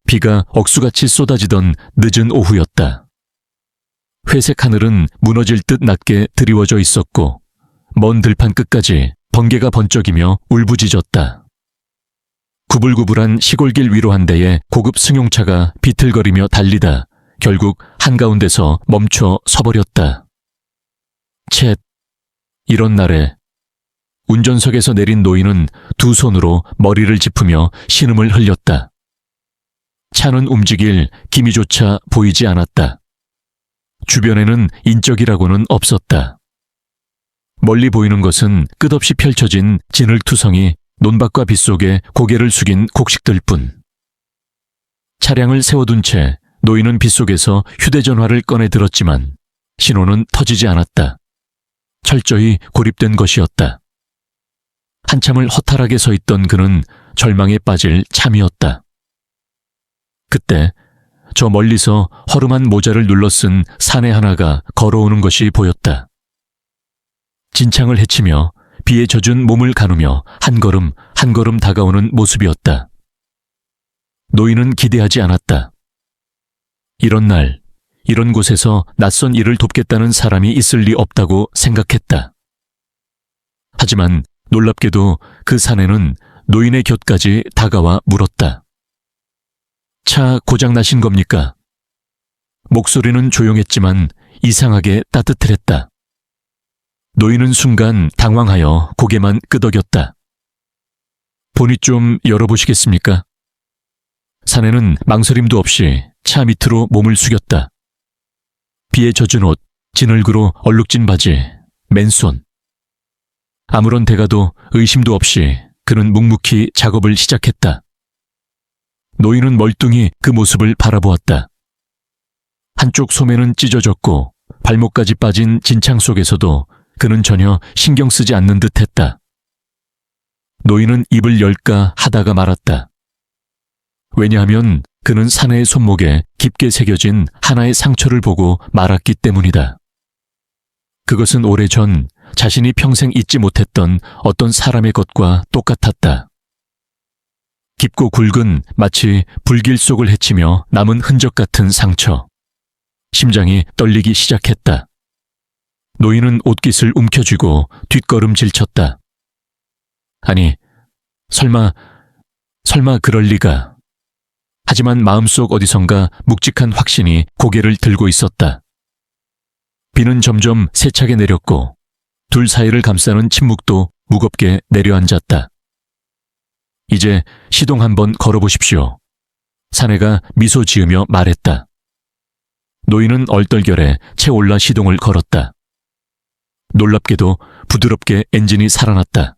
비가 억수같이 쏟아지던 늦은 오후였다. 회색 하늘은 무너질 듯 낮게 드리워져 있었고 먼 들판 끝까지 번개가 번쩍이며 울부짖었다. 구불구불한 시골길 위로 한 대의 고급 승용차가 비틀거리며 달리다 결국 한가운데서 멈춰 서버렸다. 쳇! 이런 날에 운전석에서 내린 노인은 두 손으로 머리를 짚으며 신음을 흘렸다. 차는 움직일 기미조차 보이지 않았다. 주변에는 인적이라고는 없었다. 멀리 보이는 것은 끝없이 펼쳐진 진흙투성이 논밭과 빗속에 고개를 숙인 곡식들뿐. 차량을 세워둔 채 노인은 빗속에서 휴대전화를 꺼내 들었지만 신호는 터지지 않았다. 철저히 고립된 것이었다. 한참을 허탈하게 서 있던 그는 절망에 빠질 참이었다. 그때 저 멀리서 허름한 모자를 눌러쓴 사내 하나가 걸어오는 것이 보였다. 진창을 헤치며 비에 젖은 몸을 가누며 한 걸음 한 걸음 다가오는 모습이었다. 노인은 기대하지 않았다. 이런 날, 이런 곳에서 낯선 일을 돕겠다는 사람이 있을 리 없다고 생각했다. 하지만 놀랍게도 그 사내는 노인의 곁까지 다가와 물었다. 차 고장나신 겁니까? 목소리는 조용했지만 이상하게 따뜻했다. 노인은 순간 당황하여 고개만 끄덕였다. 보닛 좀 열어보시겠습니까? 사내는 망설임도 없이 차 밑으로 몸을 숙였다. 비에 젖은 옷, 진흙으로 얼룩진 바지, 맨손. 아무런 대가도 의심도 없이 그는 묵묵히 작업을 시작했다. 노인은 멀뚱히 그 모습을 바라보았다. 한쪽 소매는 찢어졌고 발목까지 빠진 진창 속에서도 그는 전혀 신경 쓰지 않는 듯했다. 노인은 입을 열까 하다가 말았다. 왜냐하면 그는 사내의 손목에 깊게 새겨진 하나의 상처를 보고 말았기 때문이다. 그것은 오래전 자신이 평생 잊지 못했던 어떤 사람의 것과 똑같았다. 깊고 굵은 마치 불길 속을 헤치며 남은 흔적 같은 상처. 심장이 떨리기 시작했다. 노인은 옷깃을 움켜쥐고 뒷걸음질 쳤다. 아니, 설마 그럴 리가. 하지만 마음속 어디선가 묵직한 확신이 고개를 들고 있었다. 비는 점점 세차게 내렸고 둘 사이를 감싸는 침묵도 무겁게 내려앉았다. 이제 시동 한번 걸어보십시오. 사내가 미소 지으며 말했다. 노인은 얼떨결에 채 올라 시동을 걸었다. 놀랍게도 부드럽게 엔진이 살아났다.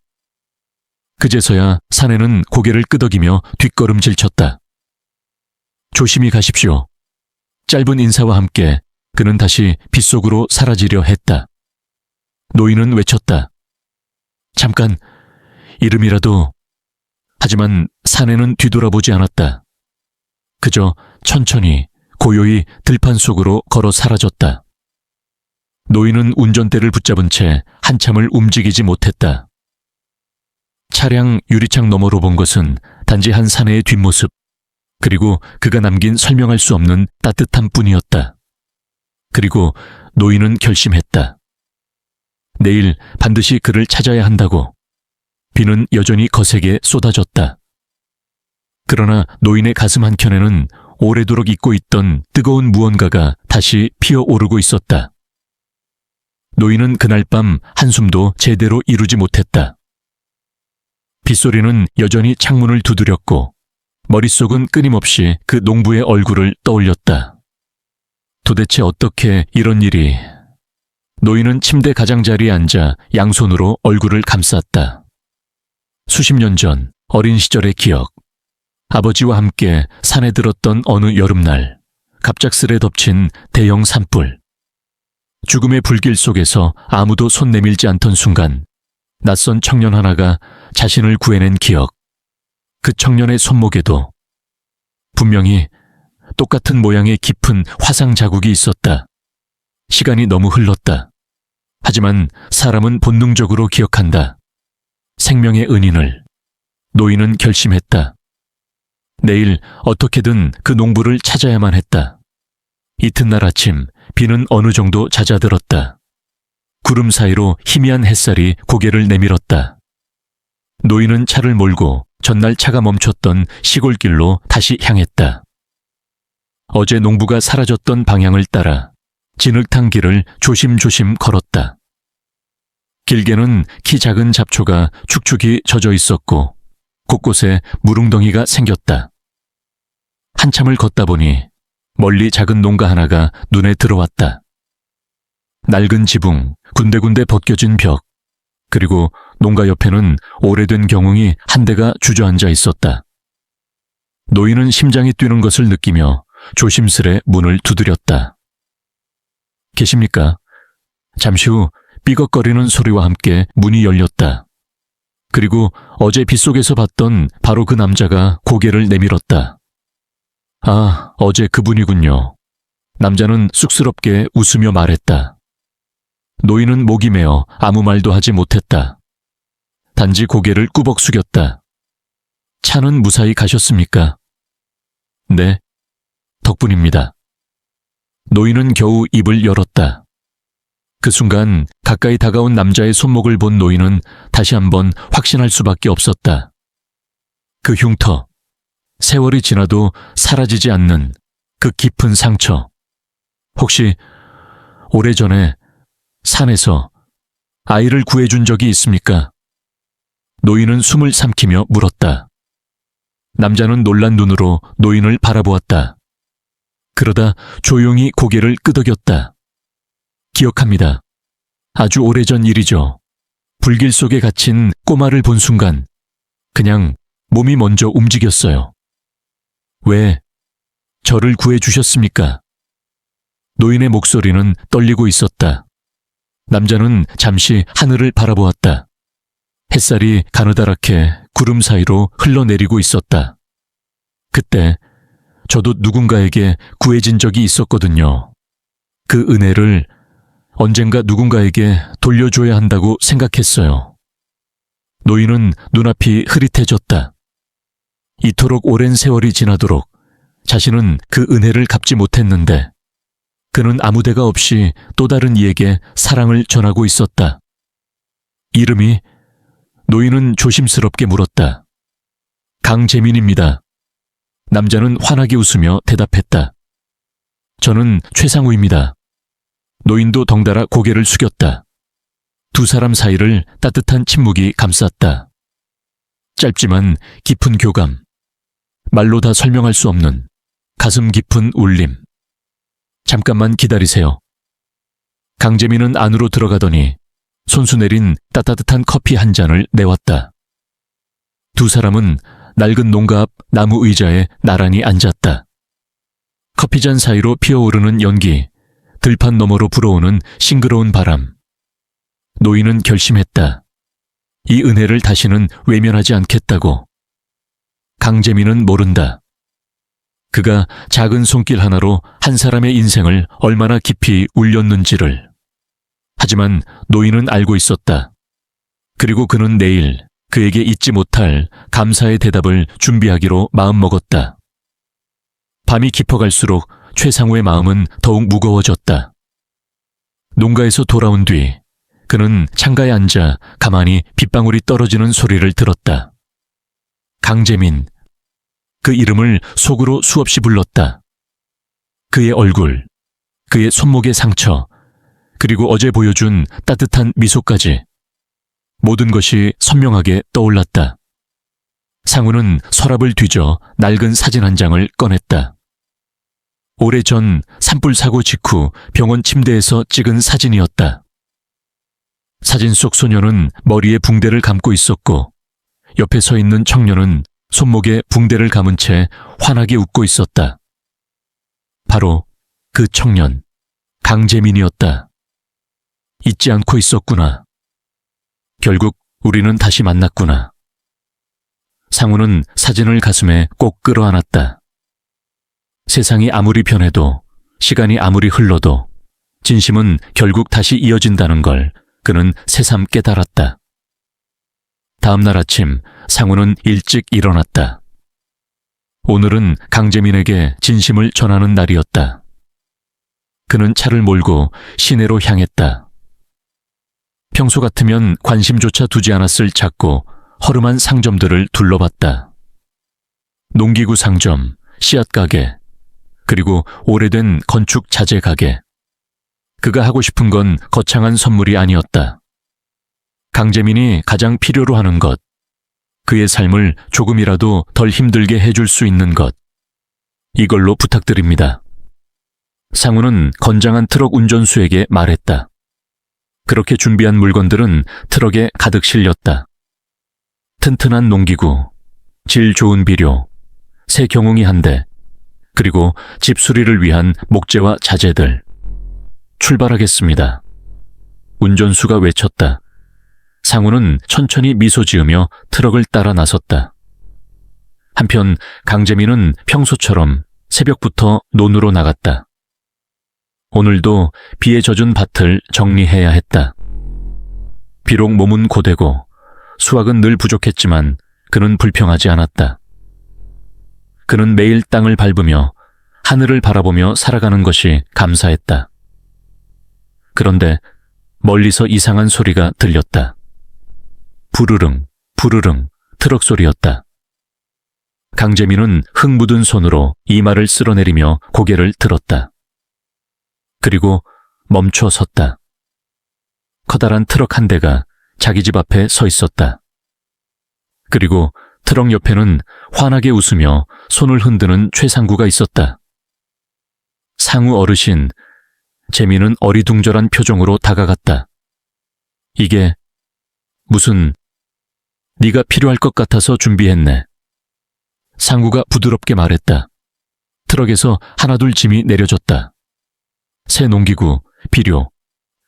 그제서야 사내는 고개를 끄덕이며 뒷걸음질 쳤다. 조심히 가십시오. 짧은 인사와 함께 그는 다시 빗속으로 사라지려 했다. 노인은 외쳤다. 잠깐, 이름이라도. 하지만 사내는 뒤돌아보지 않았다. 그저 천천히 고요히 들판 속으로 걸어 사라졌다. 노인은 운전대를 붙잡은 채 한참을 움직이지 못했다. 차량 유리창 너머로 본 것은 단지 한 사내의 뒷모습, 그리고 그가 남긴 설명할 수 없는 따뜻함 뿐이었다. 그리고 노인은 결심했다. 내일 반드시 그를 찾아야 한다고. 비는 여전히 거세게 쏟아졌다. 그러나 노인의 가슴 한켠에는 오래도록 잊고 있던 뜨거운 무언가가 다시 피어오르고 있었다. 노인은 그날 밤 한숨도 제대로 이루지 못했다. 빗소리는 여전히 창문을 두드렸고 머릿속은 끊임없이 그 농부의 얼굴을 떠올렸다. 도대체 어떻게 이런 일이... 노인은 침대 가장자리에 앉아 양손으로 얼굴을 감쌌다. 수십 년 전 어린 시절의 기억. 아버지와 함께 산에 들었던 어느 여름날, 갑작스레 덮친 대형 산불. 죽음의 불길 속에서 아무도 손 내밀지 않던 순간 낯선 청년 하나가 자신을 구해낸 기억. 그 청년의 손목에도 분명히 똑같은 모양의 깊은 화상 자국이 있었다. 시간이 너무 흘렀다. 하지만 사람은 본능적으로 기억한다. 생명의 은인을. 노인은 결심했다. 내일 어떻게든 그 농부를 찾아야만 했다. 이튿날 아침 비는 어느 정도 잦아들었다. 구름 사이로 희미한 햇살이 고개를 내밀었다. 노인은 차를 몰고 전날 차가 멈췄던 시골길로 다시 향했다. 어제 농부가 사라졌던 방향을 따라 진흙탕 길을 조심조심 걸었다. 길게는 키 작은 잡초가 축축이 젖어 있었고 곳곳에 무릉덩이가 생겼다. 한참을 걷다 보니 멀리 작은 농가 하나가 눈에 들어왔다. 낡은 지붕, 군데군데 벗겨진 벽, 그리고 농가 옆에는 오래된 경웅이 한 대가 주저앉아 있었다. 노인은 심장이 뛰는 것을 느끼며 조심스레 문을 두드렸다. 계십니까? 잠시 후 삐걱거리는 소리와 함께 문이 열렸다. 그리고 어제 빗속에서 봤던 바로 그 남자가 고개를 내밀었다. 아, 어제 그분이군요. 남자는 쑥스럽게 웃으며 말했다. 노인은 목이 메어 아무 말도 하지 못했다. 단지 고개를 꾸벅 숙였다. 차는 무사히 가셨습니까? 네, 덕분입니다. 노인은 겨우 입을 열었다. 그 순간 가까이 다가온 남자의 손목을 본 노인은 다시 한번 확신할 수밖에 없었다. 그 흉터, 세월이 지나도 사라지지 않는 그 깊은 상처. 혹시 오래전에 산에서 아이를 구해준 적이 있습니까? 노인은 숨을 삼키며 물었다. 남자는 놀란 눈으로 노인을 바라보았다. 그러다 조용히 고개를 끄덕였다. 기억합니다. 아주 오래전 일이죠. 불길 속에 갇힌 꼬마를 본 순간 그냥 몸이 먼저 움직였어요. 왜 저를 구해주셨습니까? 노인의 목소리는 떨리고 있었다. 남자는 잠시 하늘을 바라보았다. 햇살이 가느다랗게 구름 사이로 흘러내리고 있었다. 그때 저도 누군가에게 구해진 적이 있었거든요. 그 은혜를 언젠가 누군가에게 돌려줘야 한다고 생각했어요. 노인은 눈앞이 흐릿해졌다. 이토록 오랜 세월이 지나도록 자신은 그 은혜를 갚지 못했는데 그는 아무 데가 없이 또 다른 이에게 사랑을 전하고 있었다. 이름이? 노인은 조심스럽게 물었다. 강재민입니다. 남자는 환하게 웃으며 대답했다. 저는 최상우입니다. 노인도 덩달아 고개를 숙였다. 두 사람 사이를 따뜻한 침묵이 감쌌다. 짧지만 깊은 교감, 말로 다 설명할 수 없는 가슴 깊은 울림. 잠깐만 기다리세요. 강재민은 안으로 들어가더니 손수 내린 따뜻한 커피 한 잔을 내왔다. 두 사람은 낡은 농가 앞 나무 의자에 나란히 앉았다. 커피잔 사이로 피어오르는 연기, 들판 너머로 불어오는 싱그러운 바람. 노인은 결심했다. 이 은혜를 다시는 외면하지 않겠다고. 강재민은 모른다. 그가 작은 손길 하나로 한 사람의 인생을 얼마나 깊이 울렸는지를. 하지만 노인은 알고 있었다. 그리고 그는 내일 그에게 잊지 못할 감사의 대답을 준비하기로 마음먹었다. 밤이 깊어갈수록 최상우의 마음은 더욱 무거워졌다. 농가에서 돌아온 뒤 그는 창가에 앉아 가만히 빗방울이 떨어지는 소리를 들었다. 강재민, 그 이름을 속으로 수없이 불렀다. 그의 얼굴, 그의 손목의 상처, 그리고 어제 보여준 따뜻한 미소까지 모든 것이 선명하게 떠올랐다. 상우는 서랍을 뒤져 낡은 사진 한 장을 꺼냈다. 오래전 산불 사고 직후 병원 침대에서 찍은 사진이었다. 사진 속 소녀는 머리에 붕대를 감고 있었고 옆에 서 있는 청년은 손목에 붕대를 감은 채 환하게 웃고 있었다. 바로 그 청년, 강재민이었다. 잊지 않고 있었구나. 결국 우리는 다시 만났구나. 상우는 사진을 가슴에 꼭 끌어안았다. 세상이 아무리 변해도, 시간이 아무리 흘러도 진심은 결국 다시 이어진다는 걸 그는 새삼 깨달았다. 다음 날 아침 상우는 일찍 일어났다. 오늘은 강재민에게 진심을 전하는 날이었다. 그는 차를 몰고 시내로 향했다. 평소 같으면 관심조차 두지 않았을 작고 허름한 상점들을 둘러봤다. 농기구 상점, 씨앗가게, 그리고 오래된 건축 자재 가게. 그가 하고 싶은 건 거창한 선물이 아니었다. 강재민이 가장 필요로 하는 것, 그의 삶을 조금이라도 덜 힘들게 해줄 수 있는 것, 이걸로 부탁드립니다. 상우는 건장한 트럭 운전수에게 말했다. 그렇게 준비한 물건들은 트럭에 가득 실렸다. 튼튼한 농기구, 질 좋은 비료, 새 경웅이 한 대, 그리고 집 수리를 위한 목재와 자재들. 출발하겠습니다. 운전수가 외쳤다. 상우는 천천히 미소 지으며 트럭을 따라 나섰다. 한편 강재민은 평소처럼 새벽부터 논으로 나갔다. 오늘도 비에 젖은 밭을 정리해야 했다. 비록 몸은 고되고 수확은 늘 부족했지만 그는 불평하지 않았다. 그는 매일 땅을 밟으며 하늘을 바라보며 살아가는 것이 감사했다. 그런데 멀리서 이상한 소리가 들렸다. 부르릉, 부르릉 트럭 소리였다. 강재민은 흙 묻은 손으로 이마를 쓸어내리며 고개를 들었다. 그리고 멈춰 섰다. 커다란 트럭 한 대가 자기 집 앞에 서 있었다. 그리고 트럭 옆에는 환하게 웃으며 손을 흔드는 최상구가 있었다. 상우 어르신, 재민은 어리둥절한 표정으로 다가갔다. 이게 무슨, 네가 필요할 것 같아서 준비했네. 상구가 부드럽게 말했다. 트럭에서 하나둘 짐이 내려졌다. 새 농기구, 비료,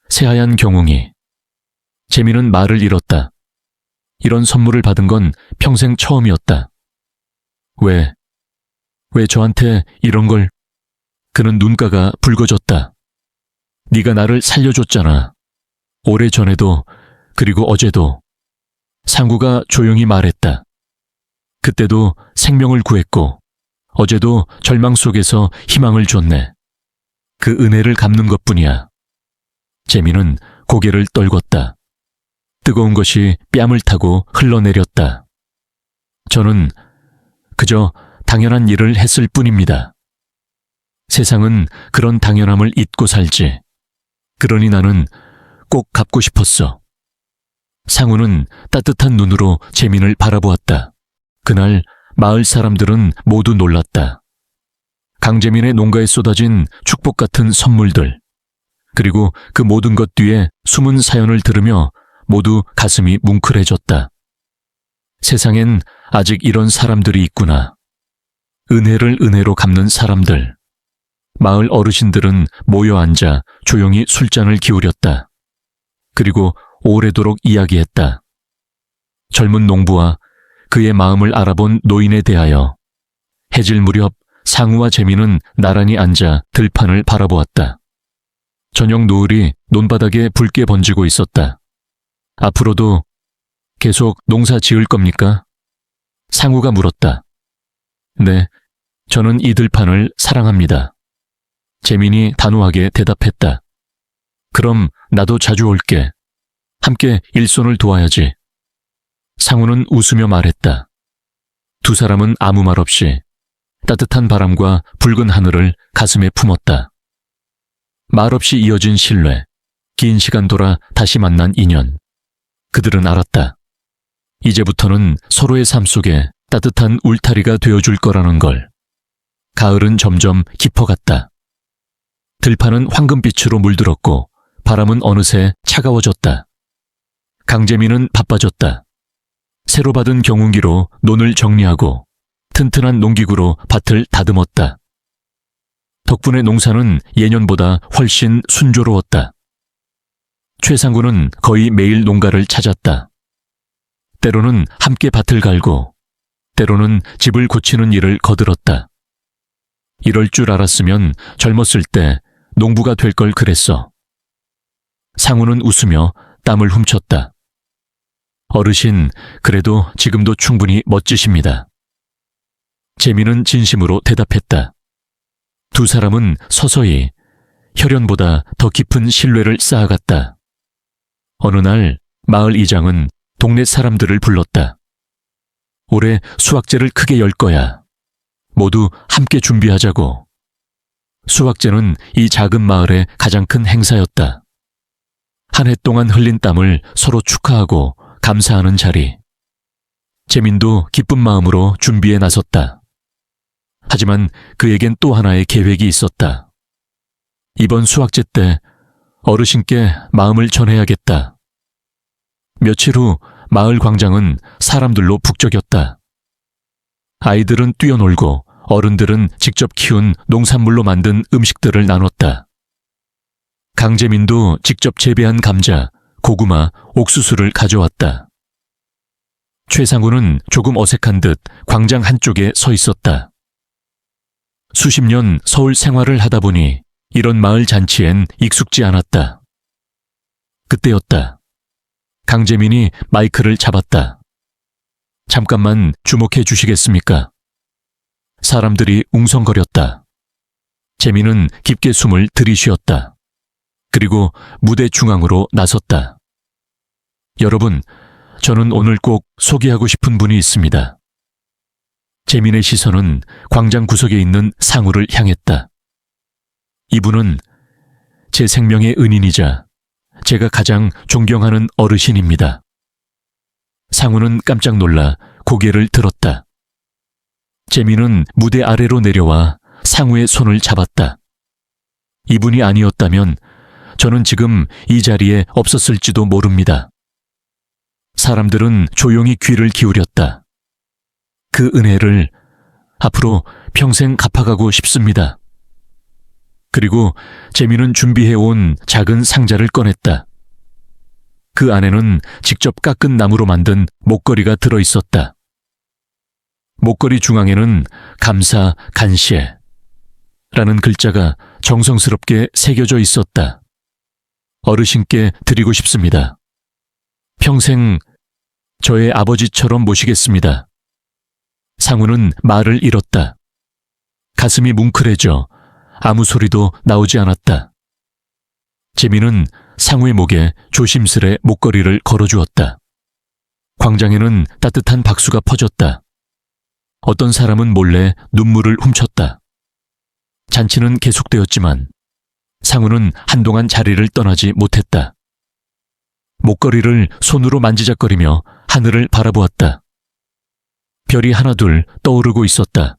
새하얀 경웅이. 재민은 말을 잃었다. 이런 선물을 받은 건 평생 처음이었다. 왜 저한테 이런 걸? 그는 눈가가 붉어졌다. 네가 나를 살려줬잖아. 오래전에도, 그리고 어제도. 상구가 조용히 말했다. 그때도 생명을 구했고, 어제도 절망 속에서 희망을 줬네. 그 은혜를 갚는 것뿐이야. 재민은 고개를 떨궜다. 뜨거운 것이 뺨을 타고 흘러내렸다. 저는 그저 당연한 일을 했을 뿐입니다. 세상은 그런 당연함을 잊고 살지. 그러니 나는 꼭 갚고 싶었어. 상우는 따뜻한 눈으로 재민을 바라보았다. 그날 마을 사람들은 모두 놀랐다. 강재민의 농가에 쏟아진 축복 같은 선물들, 그리고 그 모든 것 뒤에 숨은 사연을 들으며 모두 가슴이 뭉클해졌다. 세상엔 아직 이런 사람들이 있구나. 은혜를 은혜로 갚는 사람들. 마을 어르신들은 모여 앉아 조용히 술잔을 기울였다. 그리고 오래도록 이야기했다. 젊은 농부와 그의 마음을 알아본 노인에 대하여. 해질 무렵 상우와 재민은 나란히 앉아 들판을 바라보았다. 저녁 노을이 논바닥에 붉게 번지고 있었다. 앞으로도 계속 농사 지을 겁니까? 상우가 물었다. 네, 저는 이 들판을 사랑합니다. 재민이 단호하게 대답했다. 그럼 나도 자주 올게. 함께 일손을 도와야지. 상우는 웃으며 말했다. 두 사람은 아무 말 없이 따뜻한 바람과 붉은 하늘을 가슴에 품었다. 말없이 이어진 신뢰, 긴 시간 돌아 다시 만난 인연. 그들은 알았다. 이제부터는 서로의 삶 속에 따뜻한 울타리가 되어줄 거라는 걸. 가을은 점점 깊어갔다. 들판은 황금빛으로 물들었고 바람은 어느새 차가워졌다. 강재민은 바빠졌다. 새로 받은 경운기로 논을 정리하고 튼튼한 농기구로 밭을 다듬었다. 덕분에 농사는 예년보다 훨씬 순조로웠다. 최상구는 거의 매일 농가를 찾았다. 때로는 함께 밭을 갈고, 때로는 집을 고치는 일을 거들었다. 이럴 줄 알았으면 젊었을 때 농부가 될 걸 그랬어. 상우는 웃으며 땀을 훔쳤다. 어르신, 그래도 지금도 충분히 멋지십니다. 재민은 진심으로 대답했다. 두 사람은 서서히 혈연보다 더 깊은 신뢰를 쌓아갔다. 어느 날 마을 이장은 동네 사람들을 불렀다. 올해 수학제를 크게 열 거야. 모두 함께 준비하자고. 수학제는 이 작은 마을의 가장 큰 행사였다. 한 해 동안 흘린 땀을 서로 축하하고 감사하는 자리. 재민도 기쁜 마음으로 준비에 나섰다. 하지만 그에겐 또 하나의 계획이 있었다. 이번 수학제 때 어르신께 마음을 전해야겠다. 며칠 후 마을 광장은 사람들로 북적였다. 아이들은 뛰어놀고 어른들은 직접 키운 농산물로 만든 음식들을 나눴다. 강재민도 직접 재배한 감자, 고구마, 옥수수를 가져왔다. 최상우는 조금 어색한 듯 광장 한쪽에 서 있었다. 수십 년 서울 생활을 하다 보니 이런 마을 잔치엔 익숙지 않았다. 그때였다. 강재민이 마이크를 잡았다. 잠깐만 주목해 주시겠습니까? 사람들이 웅성거렸다. 재민은 깊게 숨을 들이쉬었다. 그리고 무대 중앙으로 나섰다. 여러분, 저는 오늘 꼭 소개하고 싶은 분이 있습니다. 재민의 시선은 광장 구석에 있는 상우를 향했다. 이분은 제 생명의 은인이자 제가 가장 존경하는 어르신입니다. 상우는 깜짝 놀라 고개를 들었다. 재민은 무대 아래로 내려와 상우의 손을 잡았다. 이분이 아니었다면 저는 지금 이 자리에 없었을지도 모릅니다. 사람들은 조용히 귀를 기울였다. 그 은혜를 앞으로 평생 갚아가고 싶습니다. 그리고 재민은 준비해온 작은 상자를 꺼냈다. 그 안에는 직접 깎은 나무로 만든 목걸이가 들어있었다. 목걸이 중앙에는 감사 간시에 라는 글자가 정성스럽게 새겨져 있었다. 어르신께 드리고 싶습니다. 평생 저의 아버지처럼 모시겠습니다. 상우는 말을 잃었다. 가슴이 뭉클해져 아무 소리도 나오지 않았다. 재민은 상우의 목에 조심스레 목걸이를 걸어주었다. 광장에는 따뜻한 박수가 퍼졌다. 어떤 사람은 몰래 눈물을 훔쳤다. 잔치는 계속되었지만 상우는 한동안 자리를 떠나지 못했다. 목걸이를 손으로 만지작거리며 하늘을 바라보았다. 별이 하나둘 떠오르고 있었다.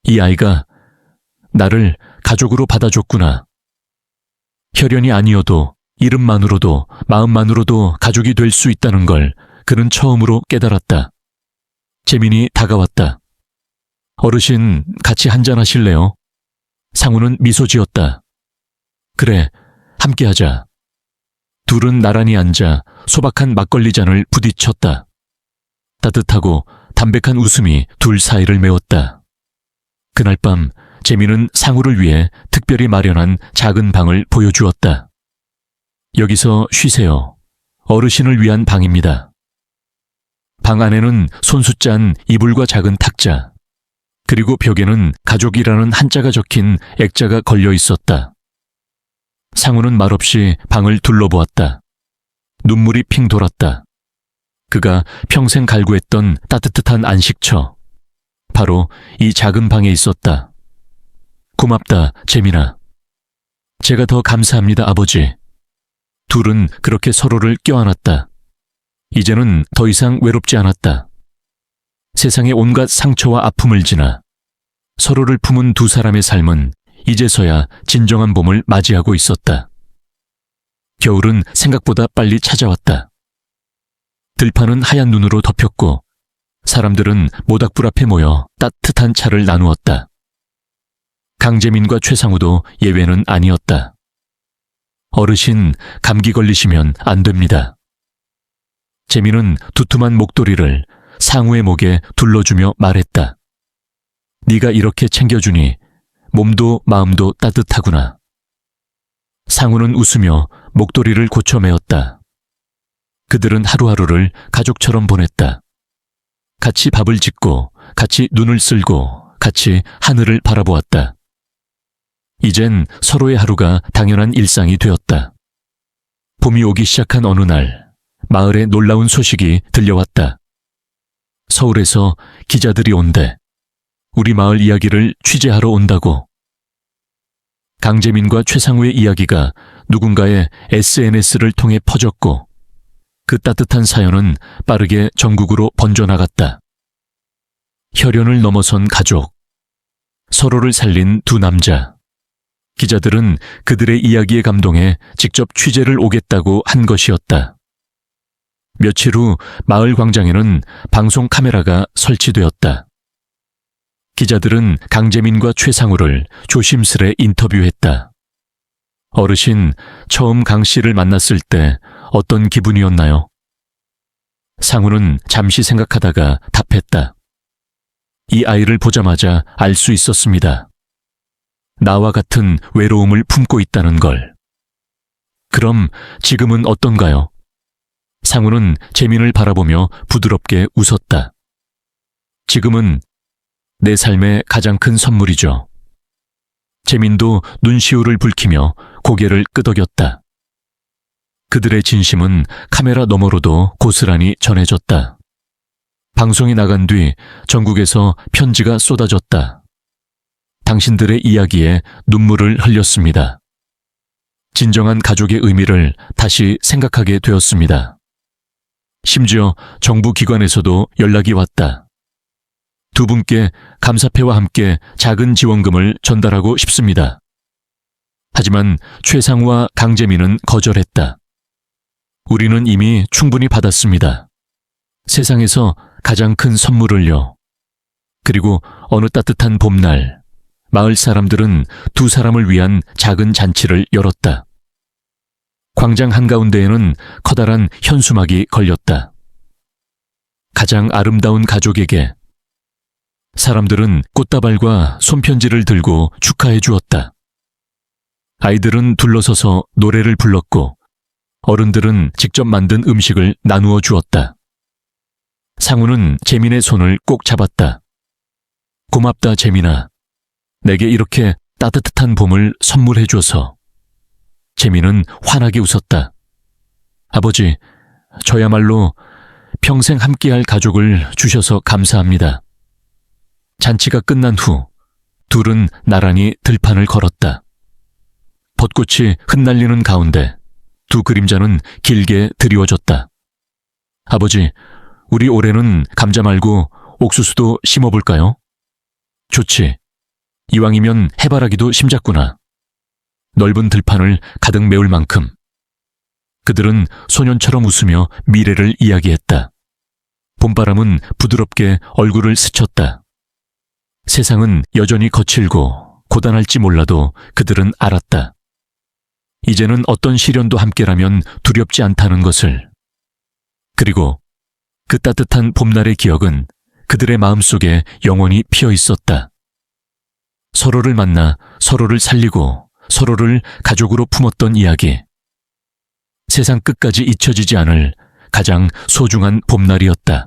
이 아이가 나를 가족으로 받아줬구나. 혈연이 아니어도 이름만으로도 마음만으로도 가족이 될 수 있다는 걸 그는 처음으로 깨달았다. 재민이 다가왔다. 어르신 같이 한잔하실래요? 상우는 미소 지었다. 그래, 함께하자. 둘은 나란히 앉아 소박한 막걸리 잔을 부딪혔다. 따뜻하고 담백한 웃음이 둘 사이를 메웠다. 그날 밤 재민은 상우를 위해 특별히 마련한 작은 방을 보여주었다. 여기서 쉬세요. 어르신을 위한 방입니다. 방 안에는 손수 짠 이불과 작은 탁자, 그리고 벽에는 가족이라는 한자가 적힌 액자가 걸려 있었다. 상우는 말없이 방을 둘러보았다. 눈물이 핑 돌았다. 그가 평생 갈구했던 따뜻한 안식처, 바로 이 작은 방에 있었다. 고맙다, 재민아. 제가 더 감사합니다, 아버지. 둘은 그렇게 서로를 껴안았다. 이제는 더 이상 외롭지 않았다. 세상의 온갖 상처와 아픔을 지나 서로를 품은 두 사람의 삶은 이제서야 진정한 봄을 맞이하고 있었다. 겨울은 생각보다 빨리 찾아왔다. 들판은 하얀 눈으로 덮였고 사람들은 모닥불 앞에 모여 따뜻한 차를 나누었다. 강재민과 최상우도 예외는 아니었다. 어르신, 감기 걸리시면 안 됩니다. 재민은 두툼한 목도리를 상우의 목에 둘러주며 말했다. 네가 이렇게 챙겨주니 몸도 마음도 따뜻하구나. 상우는 웃으며 목도리를 고쳐 메었다. 그들은 하루하루를 가족처럼 보냈다. 같이 밥을 짓고 같이 눈을 쓸고 같이 하늘을 바라보았다. 이젠 서로의 하루가 당연한 일상이 되었다. 봄이 오기 시작한 어느 날, 마을에 놀라운 소식이 들려왔다. 서울에서 기자들이 온대. 우리 마을 이야기를 취재하러 온다고. 강재민과 최상우의 이야기가 누군가의 SNS를 통해 퍼졌고 그 따뜻한 사연은 빠르게 전국으로 번져나갔다. 혈연을 넘어선 가족, 서로를 살린 두 남자. 기자들은 그들의 이야기에 감동해 직접 취재를 오겠다고 한 것이었다. 며칠 후 마을 광장에는 방송 카메라가 설치되었다. 기자들은 강재민과 최상우를 조심스레 인터뷰했다. 어르신, 처음 강 씨를 만났을 때 어떤 기분이었나요? 상우는 잠시 생각하다가 답했다. 이 아이를 보자마자 알 수 있었습니다. 나와 같은 외로움을 품고 있다는 걸. 그럼 지금은 어떤가요? 상우는 재민을 바라보며 부드럽게 웃었다. 지금은 내 삶의 가장 큰 선물이죠. 재민도 눈시울을 붉히며 고개를 끄덕였다. 그들의 진심은 카메라 너머로도 고스란히 전해졌다. 방송이 나간 뒤 전국에서 편지가 쏟아졌다. 당신들의 이야기에 눈물을 흘렸습니다. 진정한 가족의 의미를 다시 생각하게 되었습니다. 심지어 정부 기관에서도 연락이 왔다. 두 분께 감사패와 함께 작은 지원금을 전달하고 싶습니다. 하지만 최상우와 강재민은 거절했다. 우리는 이미 충분히 받았습니다. 세상에서 가장 큰 선물을요. 그리고 어느 따뜻한 봄날, 마을 사람들은 두 사람을 위한 작은 잔치를 열었다. 광장 한가운데에는 커다란 현수막이 걸렸다. 가장 아름다운 가족에게. 사람들은 꽃다발과 손편지를 들고 축하해 주었다. 아이들은 둘러서서 노래를 불렀고 어른들은 직접 만든 음식을 나누어 주었다. 상우는 재민의 손을 꼭 잡았다. 고맙다, 재민아. 내게 이렇게 따뜻한 봄을 선물해줘서. 재민은 환하게 웃었다. 아버지, 저야말로 평생 함께할 가족을 주셔서 감사합니다. 잔치가 끝난 후 둘은 나란히 들판을 걸었다. 벚꽃이 흩날리는 가운데 두 그림자는 길게 드리워졌다. 아버지, 우리 올해는 감자 말고 옥수수도 심어볼까요? 좋지. 이왕이면 해바라기도 심잡구나. 넓은 들판을 가득 메울 만큼. 그들은 소년처럼 웃으며 미래를 이야기했다. 봄바람은 부드럽게 얼굴을 스쳤다. 세상은 여전히 거칠고 고단할지 몰라도 그들은 알았다. 이제는 어떤 시련도 함께라면 두렵지 않다는 것을. 그리고 그 따뜻한 봄날의 기억은 그들의 마음속에 영원히 피어 있었다. 서로를 만나 서로를 살리고 서로를 가족으로 품었던 이야기. 세상 끝까지 잊혀지지 않을 가장 소중한 봄날이었다.